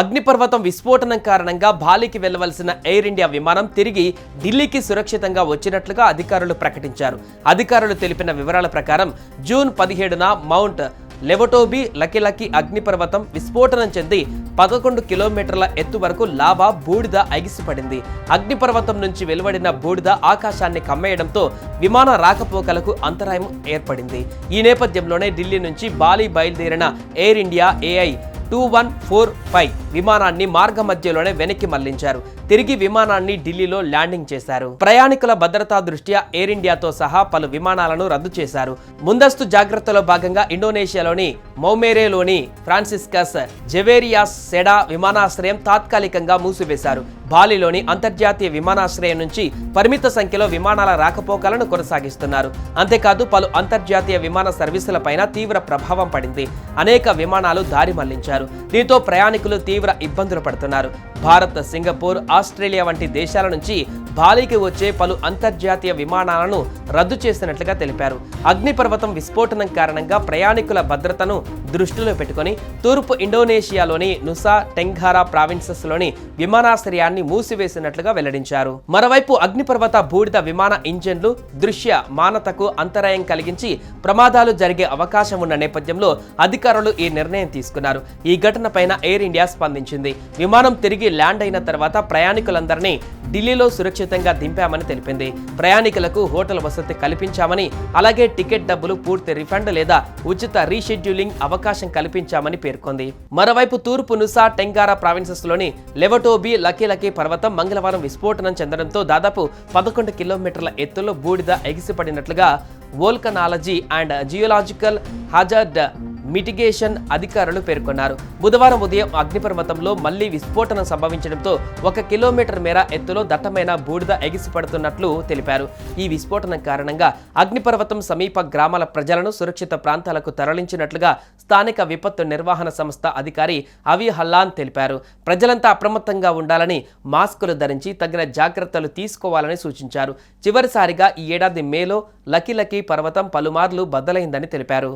అగ్నిపర్వతం విస్ఫోటనం కారణంగా బాలికి వెళ్లవలసిన ఎయిర్ ఇండియా విమానం తిరిగి ఢిల్లీకి సురక్షితంగా వచ్చినట్లుగా అధికారులు ప్రకటించారు. అధికారులు తెలిపిన వివరాల ప్రకారం జూన్ 17న మౌంట్ లెవటోబీ లకిలకి అగ్నిపర్వతం విస్ఫోటనం చెంది 11 కిలోమీటర్ల ఎత్తు వరకు లావా బూడిద ఎగిసిపడింది. అగ్నిపర్వతం నుంచి వెలువడిన బూడిద ఆకాశాన్ని కమ్మేయడంతో విమాన రాకపోకలకు అంతరాయం ఏర్పడింది. ఈ నేపథ్యంలోనే ఢిల్లీ నుంచి బాలి బయలుదేరిన ఎయిర్ ఇండియా AI-2145 విమానాన్ని మార్గ మధ్యలోనే వెనక్కి మళ్లించారు. తిరిగి విమానాన్ని ఢిల్లీలో ల్యాండింగ్ చేశారు. ప్రయాణికుల భద్రతా దృష్ట్యా ఎయిర్ ఇండియాతో సహా పలు విమానాలను రద్దు చేశారు. ముందస్తు జాగ్రత్తలో భాగంగా ఇండోనేషియాలోని మౌమెరేలోని ఫ్రాన్సిస్కస్ జవేరియాస్ సెడా విమానాశ్రయం తాత్కాలికంగా మూసివేశారు. బాలిలోని అంతర్జాతీయ విమానాశ్రయం నుంచి పరిమిత సంఖ్యలో విమానాల రాకపోకలను కొనసాగిస్తున్నారు. అంతేకాదు పలు అంతర్జాతీయ విమాన సర్వీసులపైన తీవ్ర ప్రభావం పడింది. అనేక విమానాలు దారి మళ్లించారు. దీంతో ప్రయాణికులు తీవ్ర ఇబ్బందులు పడుతున్నారు. భారత్, సింగపూర్, ఆస్ట్రేలియా వంటి దేశాల నుంచి బాలికి వచ్చే పలు అంతర్జాతీయ విమానాలను రద్దు చేసినట్లుగా తెలిపారు. అగ్నిపర్వతం విస్ఫోటనం కారణంగా ప్రయాణికుల భద్రతను దృష్టిలో పెట్టుకుని తూర్పు ఇండోనేషియాలోని నుసా టెంగారా ప్రావిన్సెస్లోని విమానాశ్రయాన్ని మూసివేసినట్లుగా వెల్లడించారు. మరోవైపు అగ్నిపర్వత బూడిద విమాన ఇంజన్లు దృశ్య మానతకు అంతరాయం కలిగించి ప్రమాదాలు జరిగే అవకాశం ఉన్న నేపథ్యంలో అధికారులు ఈ నిర్ణయం తీసుకున్నారు. ఈ ఘటనపైన ఎయిర్ ఇండియా స్పందించింది. విమానం తిరిగి ల్యాండ్ అయిన తర్వాత ప్రయాణికులందరినీ ఢిల్లీలో సురక్షితంగా దింపామని తెలిపింది. ప్రయాణికులకు హోటల్ వసతి కల్పించామని, అలాగే టికెట్ డబ్బులు పూర్తి రిఫండ్ లేదా ఉచిత రీషెడ్యూలింగ్ అవకాశం కల్పించామని పేర్కొంది. మరోవైపు తూర్పు నుసా టెంగారా ప్రావిన్సెస్లోని లెవటోబీ లకిలకి పర్వతం మంగళవారం విస్ఫోటనం చెందడంతో దాదాపు 11 కిలోమీటర్ల ఎత్తులో బూడిద ఎగిసిపడినట్లుగా volcanology and geological hazard mitigation అధికారులు పేర్కొన్నారు. బుధవారం ఉదయం అగ్నిపర్వతంలో మళ్లీ విస్ఫోటనం సంభవించడంతో 1 కిలోమీటర్ మేర ఎత్తులో దట్టమైన బూడిద ఎగిసిపడుతున్నట్లు తెలిపారు. ఈ విస్ఫోటనం కారణంగా అగ్నిపర్వతం సమీప గ్రామాల ప్రజలను సురక్షిత ప్రాంతాలకు తరలించినట్లుగా స్థానిక విపత్తు నిర్వహణ సంస్థ అధికారి అవి హల్లాన్ తెలిపారు. ప్రజలంతా అప్రమత్తంగా ఉండాలని, మాస్కులు ధరించి తగిన జాగ్రత్తలు తీసుకోవాలని సూచించారు. చివరిసారిగా ఈ ఏడాది మేలో లకిలకి పర్వతం పలుమార్లు బద్దలైందని తెలిపారు.